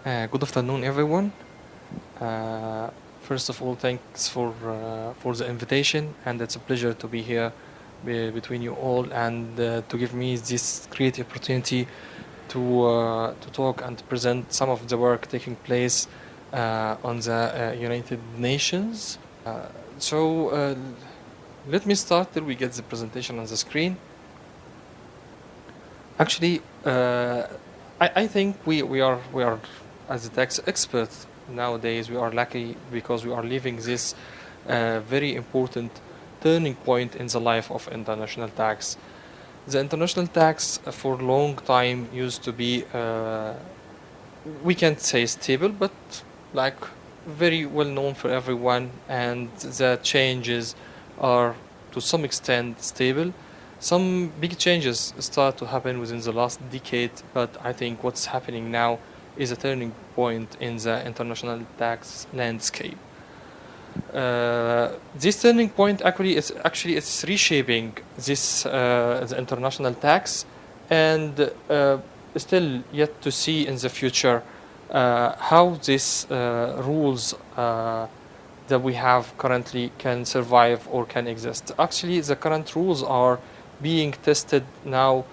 Good afternoon, everyone. First of all, thanks for the invitation, and it's a pleasure to be here between you all and to give me this great opportunity to talk and to present some of the work taking place on the United Nations. So let me start till we get the presentation on the screen. Actually, I think we are as a tax expert nowadays, we are lucky because we are living this very important turning point in the life of international tax. The international tax for a long time used to be, we can't say stable, but like very well known for everyone, and the changes are to some extent stable. Some big changes start to happen within the last decade, but I think what's happening now is a turning point in the international tax landscape. This turning point it's reshaping this the international tax, and still yet to see in the future how these rules that we have currently can survive or can exist. Actually, the current rules are being tested now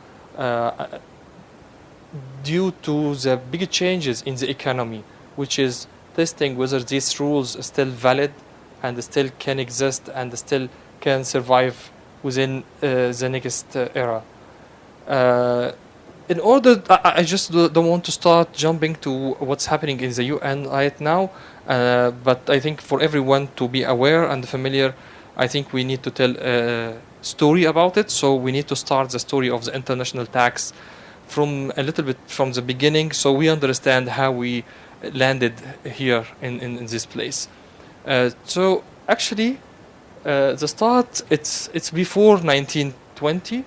due to the big changes in the economy, which is testing whether these rules are still valid and still can exist and still can survive within the next era. In order, I just don't want to start jumping to what's happening in the UN right now, but I think for everyone to be aware and familiar, I think we need to tell a story about it. So we need to start the story of the international tax from a little bit from the beginning, so we understand how we landed here in this place. So actually, the start it's before 1920.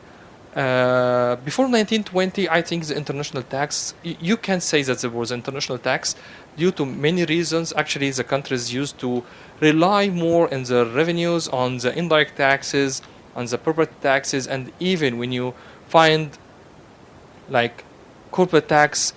Before 1920, I think the international tax, you can say that there was international tax due to many reasons. Actually, the countries used to rely more in their revenues on the indirect taxes, on the property taxes, and even when you find like corporate tax,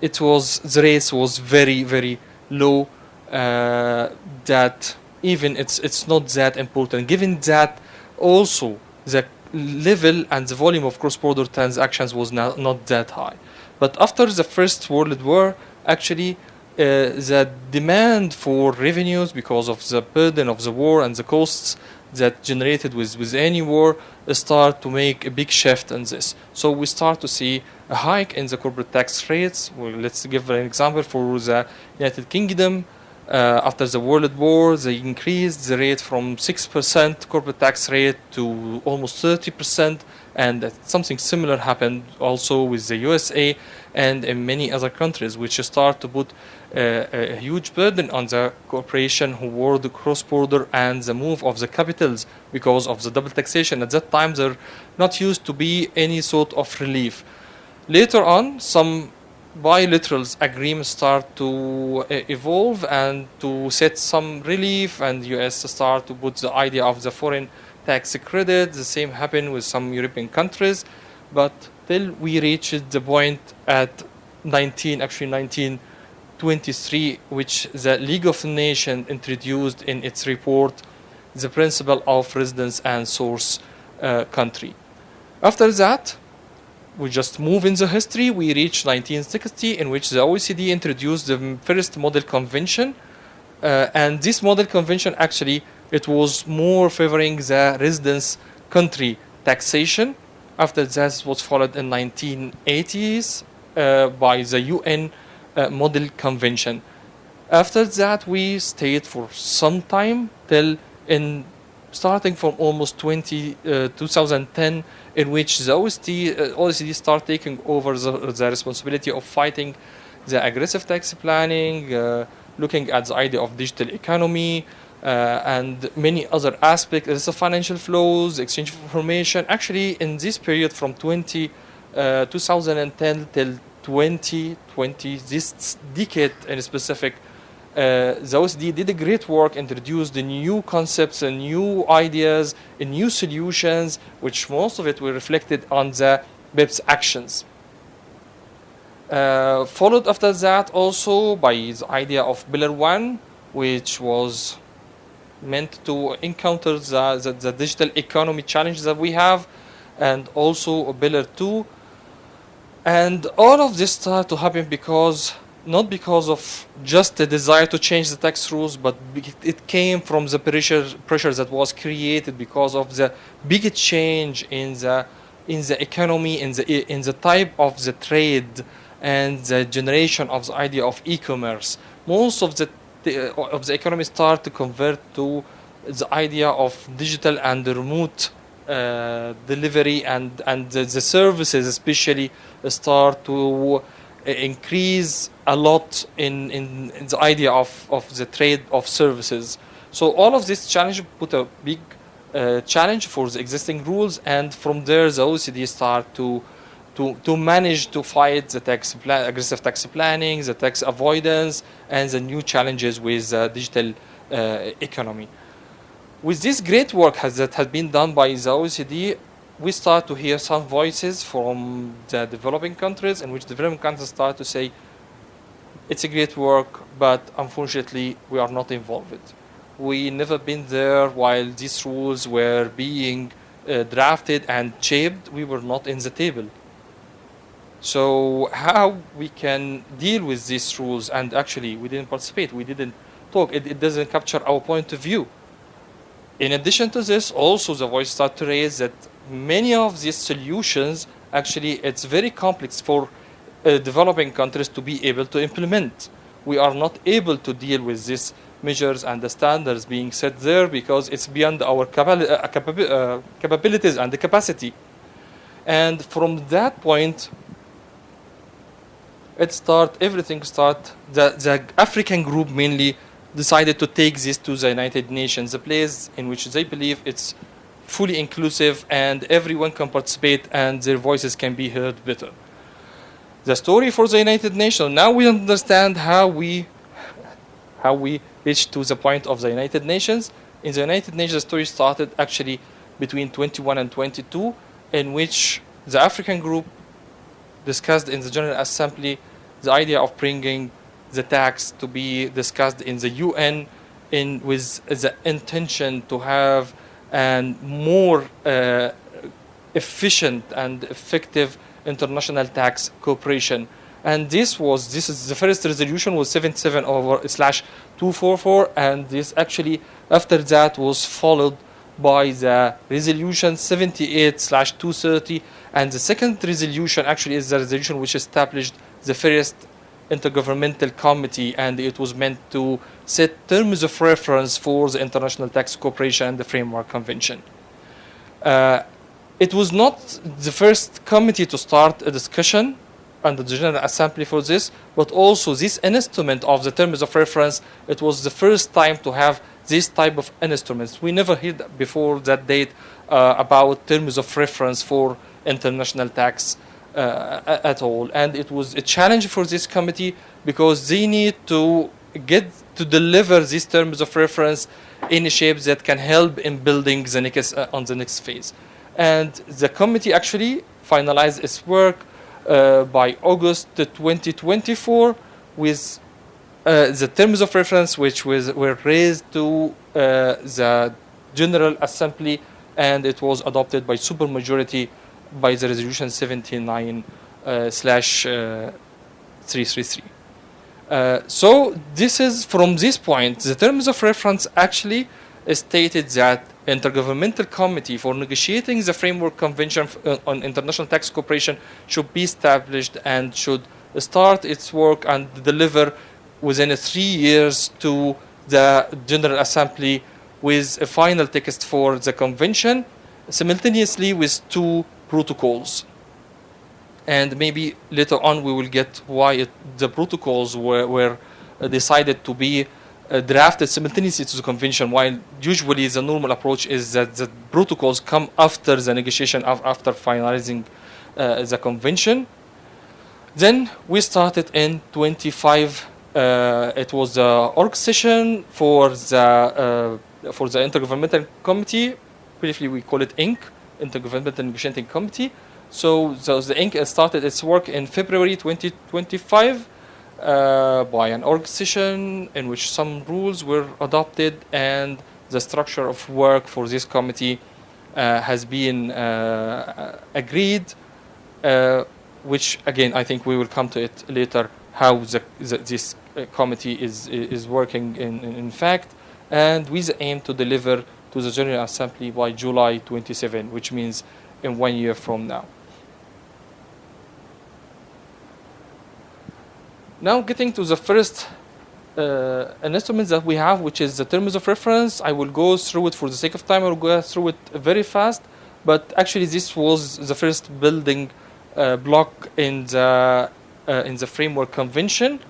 the rates was very, very low, that even it's not that important, given that also the level and the volume of cross-border transactions was not that high. But after the First World War, actually the demand for revenues, because of the burden of the war and the costs that generated with any war, start to make a big shift in this. So we start to see a hike in the corporate tax rates. Well, let's give an example for the United Kingdom. After the World War, they increased the rate from 6% corporate tax rate to almost 30%, and something similar happened also with the USA and in many other countries, which start to put a huge burden on the corporation who were the cross-border and the move of the capitals because of the double taxation. At that time, there not used to be any sort of relief. Later on, some bilateral agreements start to evolve and to set some relief, and US start to put the idea of the foreign tax credit. The same happened with some European countries, but till we reached the point at 1923, which the League of Nations introduced in its report, the principle of residence and source country. After that, we just move in the history. We reach 1960, in which the OECD introduced the first model convention, and this model convention actually it was more favoring the residence country taxation. After that, was followed in 1980s by the UN model convention. After that, we stayed for some time till starting from almost 2010, in which the OECD start taking over the responsibility of fighting the aggressive tax planning, looking at the idea of digital economy, and many other aspects. There's the financial flows, exchange of information. Actually, in this period from 2010 till 2020, this decade in specific, the OECD did a great work, introduced the new concepts and new ideas and new solutions, which most of it were reflected on the BEPS actions. Followed after that also by the idea of Pillar 1, which was meant to encounter the digital economy challenge that we have, and also Pillar 2. And all of this started to happen not because of just the desire to change the tax rules, but it came from the pressure that was created because of the big change in the economy, in the type of the trade, and the generation of the idea of e-commerce. Most of the economy start to convert to the idea of digital and remote delivery, and the services especially start to increase a lot in the idea of the trade of services. So all of this challenge put a big challenge for the existing rules, and from there the OECD start to manage to fight the aggressive tax planning, the tax avoidance, and the new challenges with digital economy. With this great work that has been done by the OECD, we start to hear some voices from the developing countries, in which developing countries start to say, it's a great work, but unfortunately we are not involved. We never been there while these rules were being drafted and shaped. We were not in the table. So how we can deal with these rules? And actually we didn't participate, we didn't talk, it doesn't capture our point of view. In addition to this, also the voice start to raise that many of these solutions, actually it's very complex for developing countries to be able to implement. We are not able to deal with these measures and the standards being set there because it's beyond our capabilities and the capacity. And from that point, everything start. The African group mainly decided to take this to the United Nations, a place in which they believe it's fully inclusive and everyone can participate and their voices can be heard better. The story for the United Nations, now we understand how we reached to the point of the United Nations. In the United Nations, the story started actually between 21 and 22, in which the African group discussed in the General Assembly the idea of bringing the tax to be discussed in the UN with the intention to have a more efficient and effective international tax cooperation. And this is the first resolution was 77/244, and this actually after that was followed by the resolution 78/230, and the second resolution actually is the resolution which established the first Intergovernmental Committee, and it was meant to set terms of reference for the international tax cooperation and the Framework Convention. It was not the first committee to start a discussion under the General Assembly for this, but also this instrument of the terms of reference, it was the first time to have this type of instruments. We never heard before that date about terms of reference for international tax at all. And it was a challenge for this committee because they need to get to deliver these terms of reference in a shape that can help in building the next on the next phase. And the committee actually finalized its work by August 2024 with the terms of reference which were raised to the General Assembly, and it was adopted by supermajority by the resolution 79/333. So this is from this point, the terms of reference actually stated that Intergovernmental Committee for negotiating the Framework Convention on International Tax Cooperation should be established and should start its work and deliver within 3 years to the General Assembly with a final text for the convention, simultaneously with 2 protocols. And maybe later on we will get why the protocols were decided to be drafted simultaneously to the convention, while usually the normal approach is that the protocols come after the negotiation, after finalizing the convention. Then we started in 25. It was the org session for the Intergovernmental Committee. Briefly, we call it INC, Intergovernmental Negotiating Committee. So the ink started its work in February 2025 by an org session in which some rules were adopted, and the structure of work for this committee has been agreed, which again I think we will come to it later, how this committee is working in fact, and with the aim to deliver to the General Assembly by July 27, which means in 1 year from now. Now getting to the first an instrument that we have, which is the terms of reference. I will go through it for the sake of time. I will go through it very fast, but actually this was the first building block in the framework convention,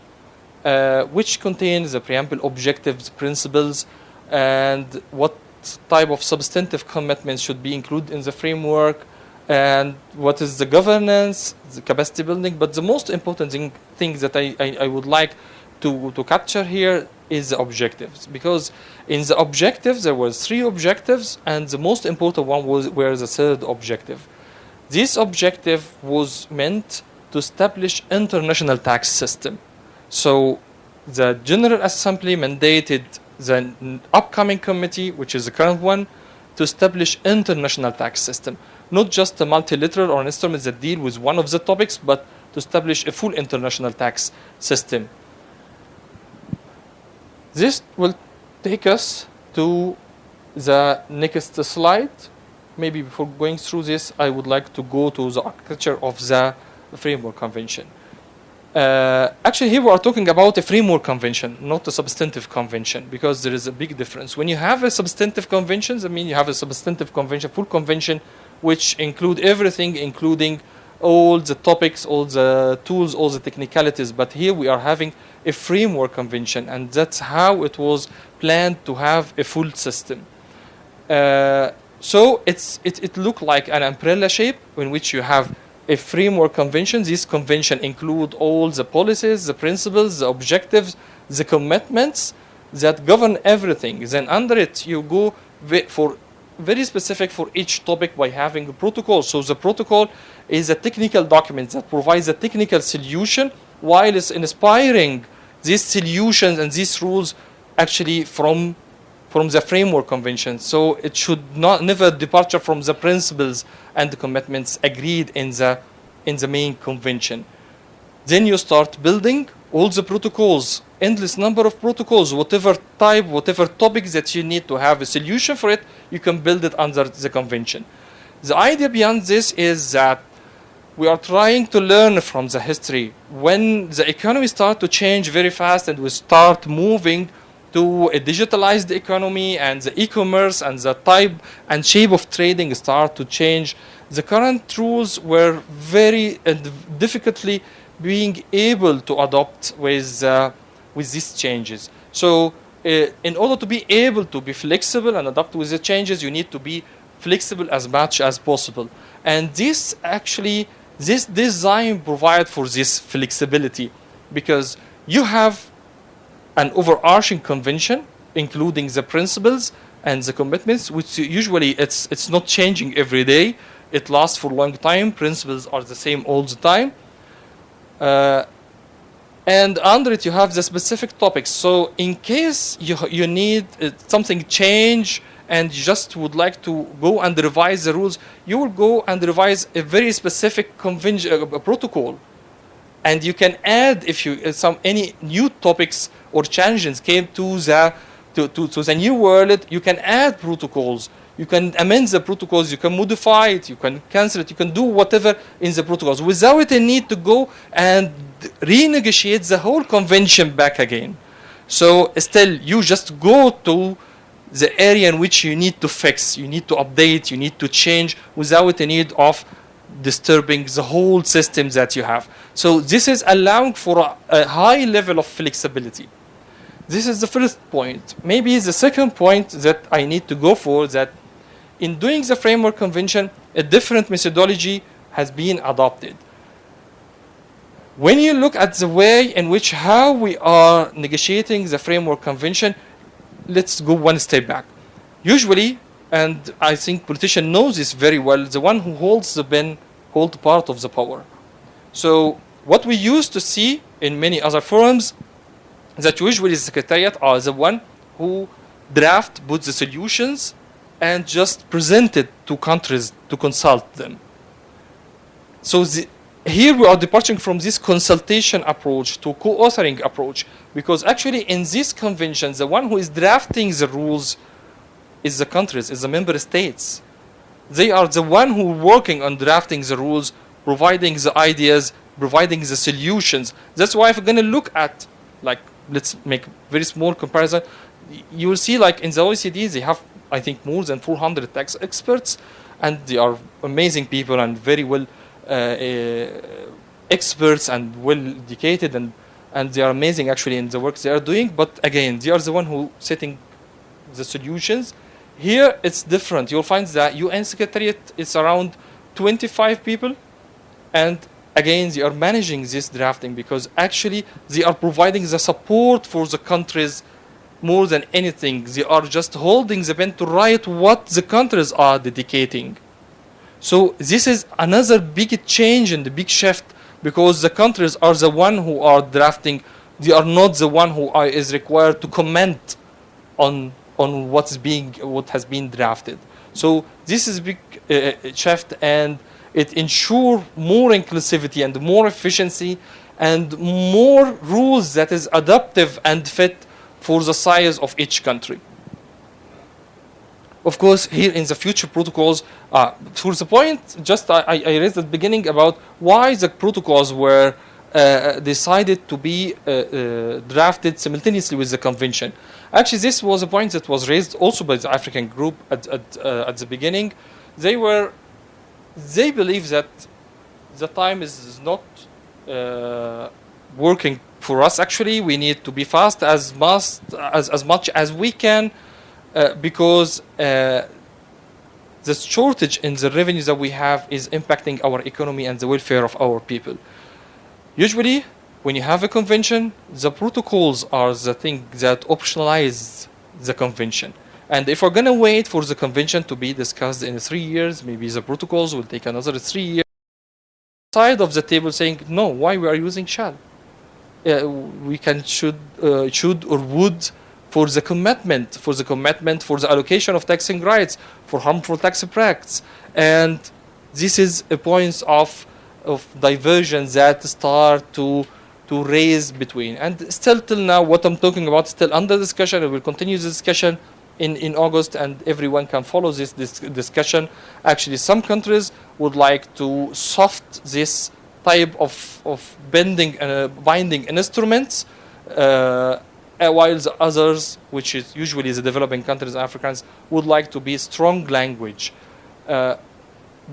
which contains the preamble, objectives, principles, and what type of substantive commitments should be included in the framework, and what is the governance, the capacity building. But the most important thing that I would like to capture here is the objectives, because in the objectives there were 3 objectives, and the most important one were the third objective. This objective was meant to establish international tax system. So the General Assembly mandated the upcoming committee, which is the current one, to establish international tax system, not just a multilateral or instruments that deal with one of the topics, but to establish a full international tax system. This will take us to the next slide. Maybe before going through this, I would like to go to the architecture of the framework convention. Actually, here we are talking about a framework convention, not a substantive convention, because there is a big difference. When you have a substantive convention, I mean you have a substantive convention, full convention, which include everything, including all the topics, all the tools, all the technicalities. But here we are having a framework convention, and that's how it was planned to have a full system. So it looked like an umbrella shape in which you have a framework convention. This convention include all the policies, the principles, the objectives, the commitments that govern everything. Then under it, you go for very specific for each topic by having a protocol. So the protocol is a technical document that provides a technical solution, while it's inspiring these solutions and these rules actually from the framework convention. So it should never departure from the principles and the commitments agreed in the main convention. Then you start building all the protocols, endless number of protocols, whatever type, whatever topics that you need to have a solution for it, you can build it under the convention. The idea beyond this is that we are trying to learn from the history. When the economy starts to change very fast and we start moving to a digitalized economy, and the e-commerce and the type and shape of trading start to change, the current rules were very difficultly being able to adopt with these changes. So in order to be able to be flexible and adapt with the changes, you need to be flexible as much as possible. And this design provides for this flexibility, because you have an overarching convention including the principles and the commitments, which usually it's not changing every day. It lasts for a long time. Principles are the same all the time. And under it you have the specific topics. So in case you need something change and you just would like to go and revise the rules, you will go and revise a very specific convention protocol. And you can add, if you any new topics or changes came to the new world, you can add protocols. You can amend the protocols. You can modify it. You can cancel it. You can do whatever in the protocols without a need to go and renegotiate the whole convention back again. So still, you just go to the area in which you need to fix, you need to update, you need to change without a need of disturbing the whole system that you have. So this is allowing for a high level of flexibility. This is the first point. Maybe the second point that I need to go for, that in doing the framework convention, a different methodology has been adopted. When you look at the way in which how we are negotiating the framework convention, let's go one step back. Usually, and I think politician knows this very well, the one who holds the pen called part of the power. So what we used to see in many other forums, that usually the secretariat are the one who put the solutions and just present it to countries to consult them. So here we are departing from this consultation approach to co-authoring approach, because actually in this convention, the one who is drafting the rules is the countries, is the member states. They are the one who are working on drafting the rules, providing the ideas, providing the solutions. That's why if we're going to look at, like, let's make very small comparison, you will see like in the OECD, they have, I think, more than 400 tax experts, and they are amazing people and very well experts and well educated, and they are amazing actually in the work they are doing. But again, they are the one who setting the solutions. Here it's different. You'll find that UN Secretariat is around 25 people, and again they are managing this drafting, because actually they are providing the support for the countries more than anything. They are just holding the pen to write what the countries are dedicating. So this is another big change and the big shift, because the countries are the one who are drafting. They are not the one who is required to comment on what has been drafted. So this is a big shift, and it ensures more inclusivity and more efficiency and more rules that is adaptive and fit for the size of each country. Of course, here in the future protocols, for the point just I raised at the beginning about why the protocols were decided to be drafted simultaneously with the convention. Actually, this was a point that was raised also by the African group at the beginning. They believe that the time is not working for us. Actually, we need to be fast as much as we can, because the shortage in the revenues that we have is impacting our economy and the welfare of our people. Usually, when you have a convention, the protocols are the thing that optionalize the convention. And if we're going to wait for the convention to be discussed in 3 years, maybe the protocols will take another 3 years. Side of the table saying, no, why we are using shall? We can should or would for the commitment, for the allocation of taxing rights, for harmful tax practices. And this is a point of diversion that start to raise between. And still till now, what I'm talking about is still under discussion. I will continue the discussion in August, and everyone can follow this discussion. Actually, some countries would like to soft this type of binding instruments, while the others, which is usually the developing countries, Africans, would like to be strong language.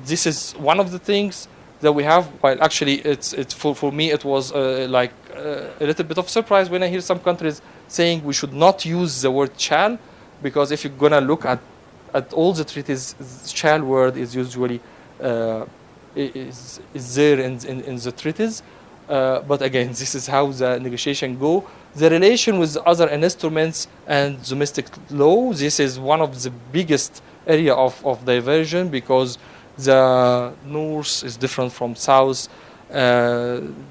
This is one of the things that we have. While actually, it's for me, it was like a little bit of surprise when I hear some countries saying we should not use the word shall, because if you're gonna look at all the treaties, shall word is usually is there in the treaties. But again, this is how the negotiation go. The relation with other instruments and domestic law, this is one of the biggest area of diversion, because the north is different from south.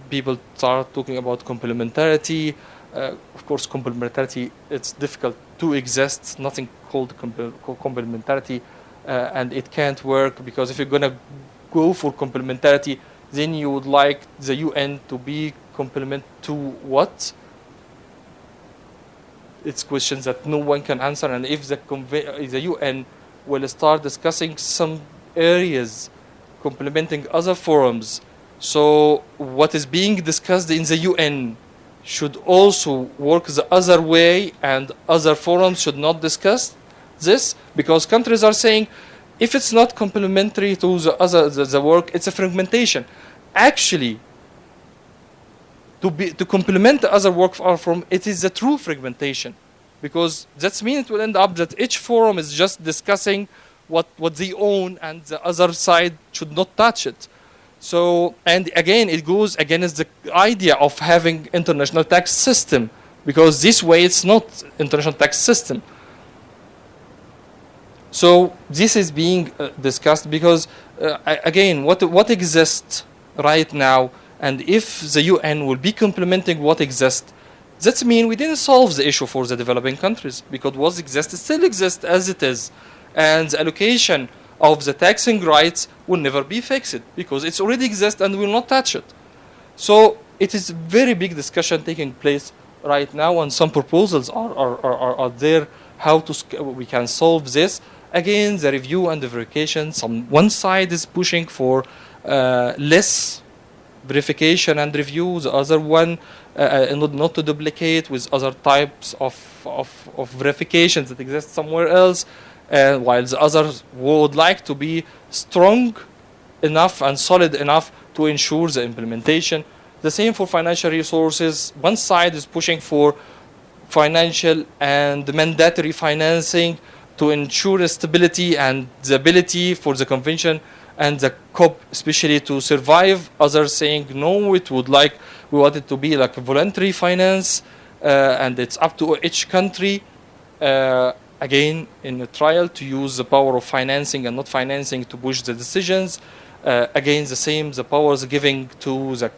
People start talking about complementarity. Of course, complementarity, it's difficult to exist. Nothing called complementarity, and it can't work, because if you're going to go for complementarity, then you would like the UN to be complement to what? It's questions that no one can answer. And if the UN will start discussing some areas complementing other forums, so what is being discussed in the UN should also work the other way, and other forums should not discuss this, because countries are saying if it's not complementary to the work, it's a fragmentation. Actually, to complement the other work from it is a true fragmentation, because that means it will end up that each forum is just discussing what they own, and the other side should not touch it. So, and again, it goes against the idea of having international tax system, because this way it's not international tax system. So this is being discussed because, again, what exists right now, and if the UN will be complementing what exists, that means we didn't solve the issue for the developing countries, because what exists still exists as it is, and the allocation of the taxing rights will never be fixed because it's already exists and will not touch it. So it is a very big discussion taking place right now, and some proposals are there how we can solve this. Again, the review and the verification. One side is pushing for less verification and review. The other one not to duplicate with other types of verifications that exist somewhere else. While the others would like to be strong enough and solid enough to ensure the implementation. The same for financial resources. One side is pushing for financial and mandatory financing to ensure stability and the ability for the convention and the COP especially to survive. Others saying no, we want it to be like a voluntary finance, and it's up to each country. Again, in a trial to use the power of financing and not financing to push the decisions. Again, the same, the powers giving to the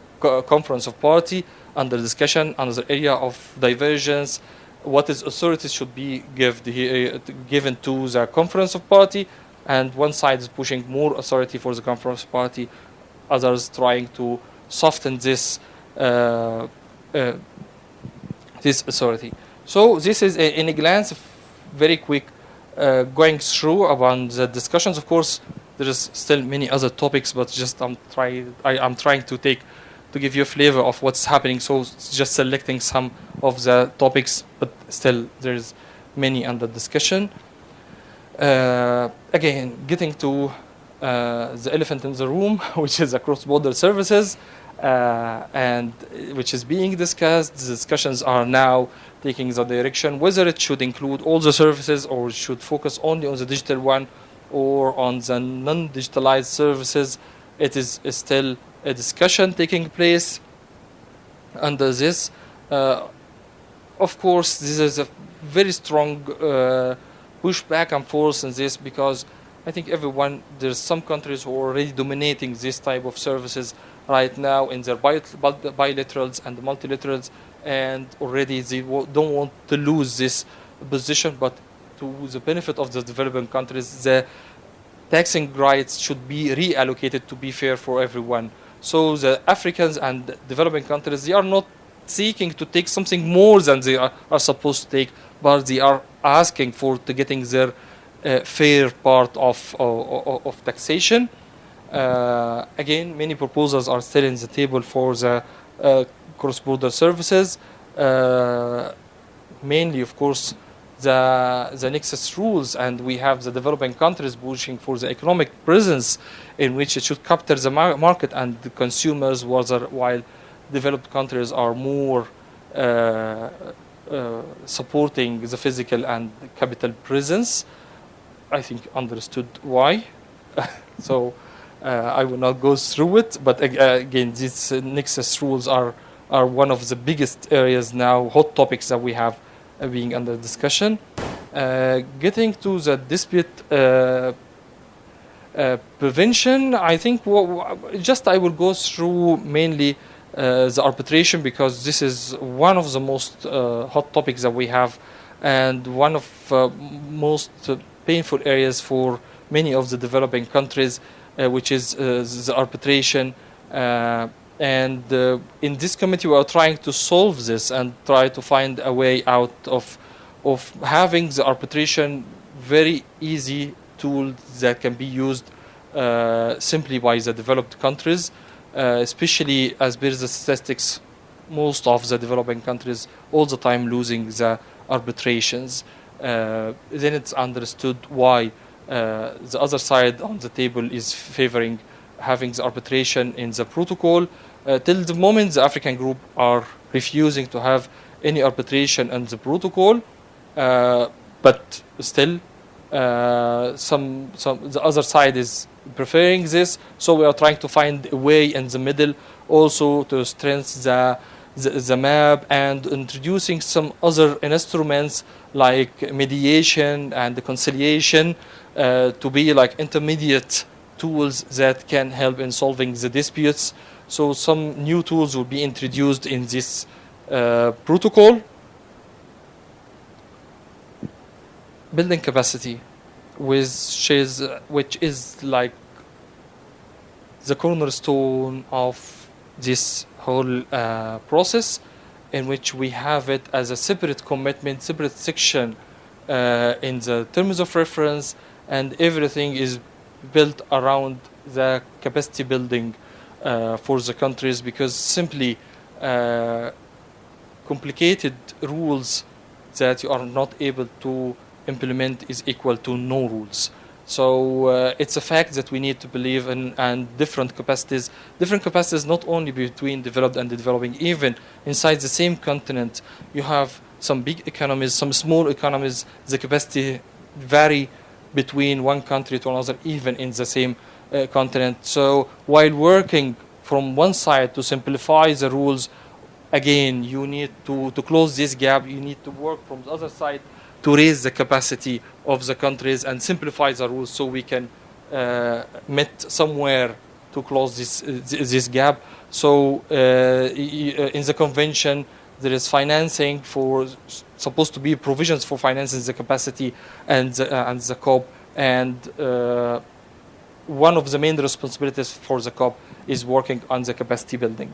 conference of party under discussion, another area of divergence. What is authorities should be given to the conference of party, and one side is pushing more authority for the conference of party, others trying to soften this this authority. So this is in a glance, very quick going through about the discussions. Of course, there is still many other topics, but just I'm trying to give you a flavor of what's happening. So just selecting some of the topics, but still there's many under discussion. Again, getting to the elephant in the room, which is the cross-border services, and which is being discussed. The discussions are now taking the direction whether it should include all the services or it should focus only on the digital one or on the non-digitalized services. It is still a discussion taking place under this. Of course, this is a very strong push back and forth in this, because I think there's some countries who are already dominating this type of services right now in their bilaterals and multilaterals, and already they don't want to lose this position, but to the benefit of the developing countries, the taxing rights should be reallocated to be fair for everyone. So the Africans and developing countries, they are not seeking to take something more than they are supposed to take, but they are asking for getting their fair part of taxation. Again, many proposals are still in the table for the cross-border services. Mainly, of course, the nexus rules, and we have the developing countries pushing for the economic presence in which it should capture the market and the consumers, while developed countries are more supporting the physical and capital presence. I think understood why. So I will not go through it, but again, these nexus rules are one of the biggest areas now, hot topics that we have being under discussion. Getting to the dispute prevention, I think I will go through mainly the arbitration, because this is one of the most hot topics that we have, and one of most painful areas for many of the developing countries, which is the arbitration. And in this committee, we are trying to solve this and try to find a way out of having the arbitration very easy tool that can be used simply by the developed countries, especially as per the statistics, most of the developing countries all the time losing the arbitrations. Then it's understood why the other side on the table is favoring having the arbitration in the protocol. Till the moment, the African group are refusing to have any arbitration in the protocol, but still the other side is preferring this. So we are trying to find a way in the middle also to strengthen the map and introducing some other instruments like mediation and the conciliation, to be like intermediate tools that can help in solving the disputes. So some new tools will be introduced in this protocol. Building capacity, which is like the cornerstone of this whole process, in which we have it as a separate commitment, separate section in the terms of reference, and everything is built around the capacity building for the countries, because simply complicated rules that you are not able to implement is equal to no rules. So it's a fact that we need to believe in, and different capacities not only between developed and developing, even inside the same continent. You have some big economies, some small economies, the capacity vary between one country to another, even in the same continent. So while working from one side to simplify the rules, again, you need to close this gap. You need to work from the other side to raise the capacity of the countries and simplify the rules, so we can meet somewhere to close this gap. So in the convention, there is financing for, supposed to be provisions for financing the capacity and the COP, and one of the main responsibilities for the COP is working on the capacity building.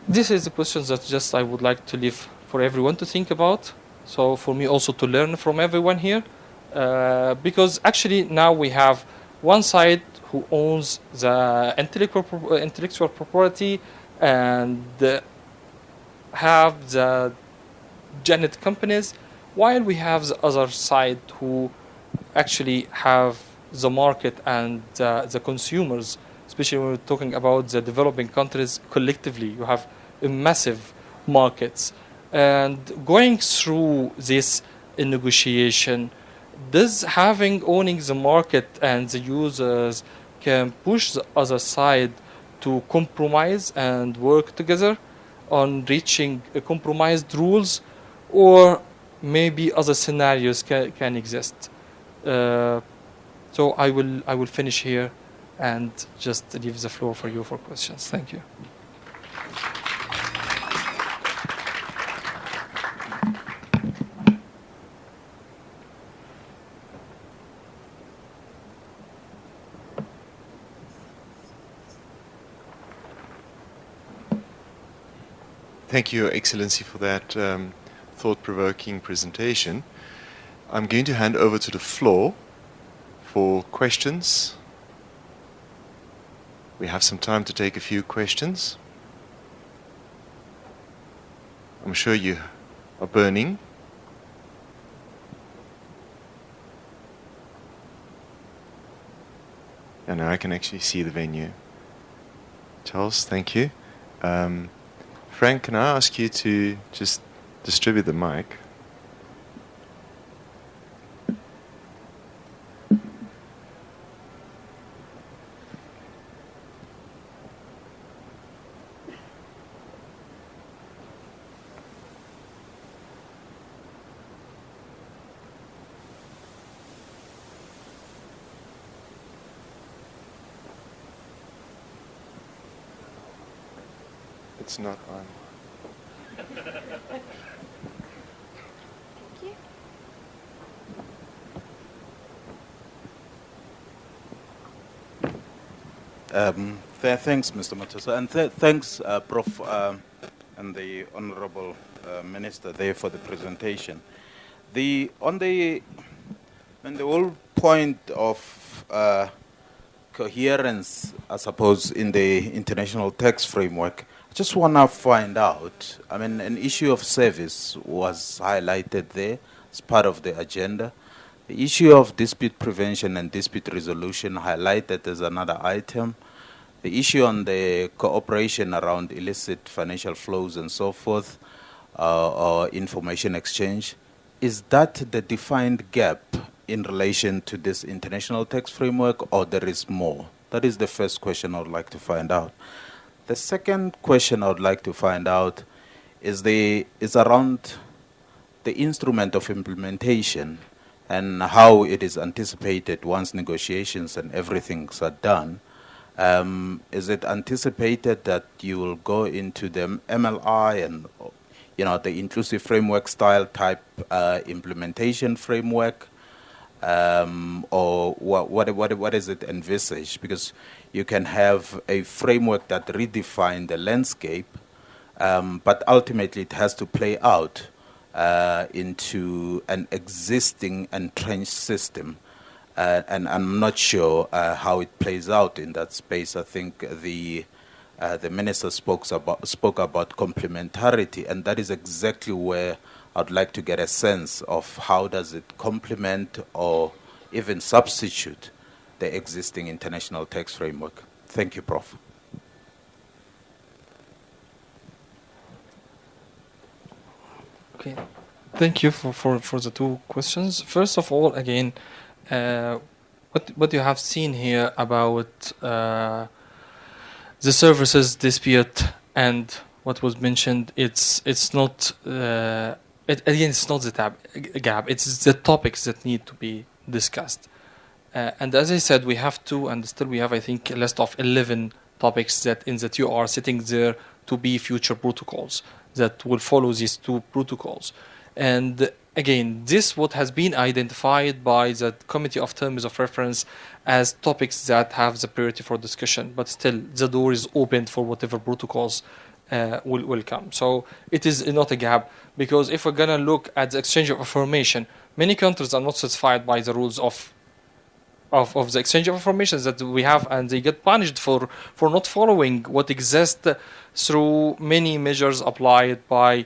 This is the questions that just I would like to leave for everyone to think about. So for me also to learn from everyone here, because actually now we have one side who owns the intellectual property and have the genetic companies, while we have the other side who actually have the market and the consumers, especially when we're talking about the developing countries collectively. You have massive markets. And going through this negotiation, does owning the market and the users can push the other side to compromise and work together on reaching compromised rules, or maybe other scenarios can exist? So I will finish here and just leave the floor for you for questions. Thank you. Thank you, Your Excellency, for that thought-provoking presentation. I'm going to hand over to the floor for questions. We have some time to take a few questions. I'm sure you are burning. And now I can actually see the venue. Charles, thank you. Frank, can I ask you to just distribute the mic? It's not on. Thanks, Mr. Matosa, and thanks, Prof. And the Honorable Minister there for the presentation. On the whole point of coherence, I suppose, in the international tax framework, I just want to find out, I mean, an issue of service was highlighted there as part of the agenda. The issue of dispute prevention and dispute resolution highlighted as another item. The issue on the cooperation around illicit financial flows and so forth, or information exchange, is that the defined gap in relation to this international tax framework, or there is more? That is the first question I would like to find out. The second question I would like to find out is around the instrument of implementation and how it is anticipated once negotiations and everything's are done. Is it anticipated that you will go into the MLI and, you know, the inclusive framework style type implementation framework, or what is it envisaged? Because you can have a framework that redefines the landscape, but ultimately it has to play out into an existing entrenched system. And I'm not sure how it plays out in that space. I think the minister spoke about complementarity, and that is exactly where I'd like to get a sense of how does it complement or even substitute the existing international tax framework. Thank you, Prof. Okay, thank you for the two questions. First of all, again, what you have seen here about the services dispute and what was mentioned, it's not it's not the gap. It's the topics that need to be discussed. And as I said, we have two, and still we have, I think, a list of 11 topics that you are sitting there to be future protocols that will follow these two protocols. And again, this what has been identified by the Committee of Terms of Reference as topics that have the priority for discussion, but still the door is open for whatever protocols will come. So it is not a gap, because if we're going to look at the exchange of information, many countries are not satisfied by the rules of the exchange of information that we have, and they get punished for not following what exists through many measures applied by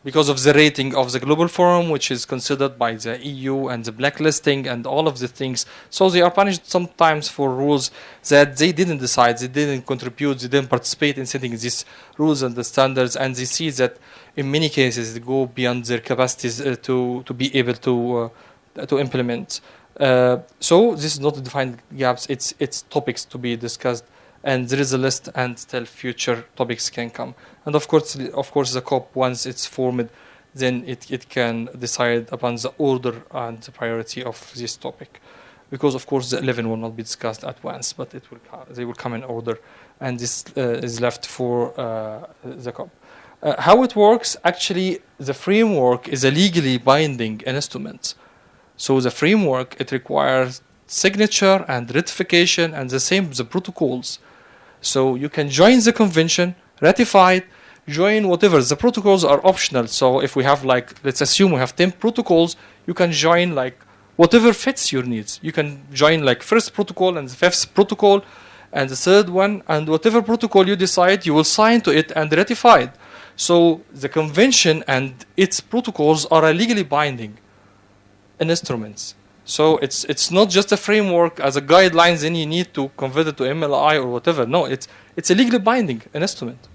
because of the rating of the Global Forum, which is considered by the EU, and the blacklisting and all of the things. So they are punished sometimes for rules that they didn't decide, they didn't contribute, they didn't participate in setting these rules and the standards, and they see that in many cases they go beyond their capacities to be able to implement. So this is not defined gaps, it's topics to be discussed, and there is a list, and still future topics can come. And of course the COP, once it's formed, then it can decide upon the order and the priority of this topic, because of course the 11 will not be discussed at once, but they will come in order, and this is left for the COP. How it works, actually, the framework is a legally binding instrument. So the framework, it requires signature and ratification, and the same the protocols. So you can join the convention, ratify it, join whatever. The protocols are optional. So if we have, like, let's assume we have 10 protocols, you can join like whatever fits your needs. You can join like first protocol and the fifth protocol and the third one, and whatever protocol you decide, you will sign to it and ratify it. So the convention and its protocols are a legally binding instruments. So it's not just a framework as a guidelines, then you need to convert it to MLI or whatever. No, it's a legally binding instrument.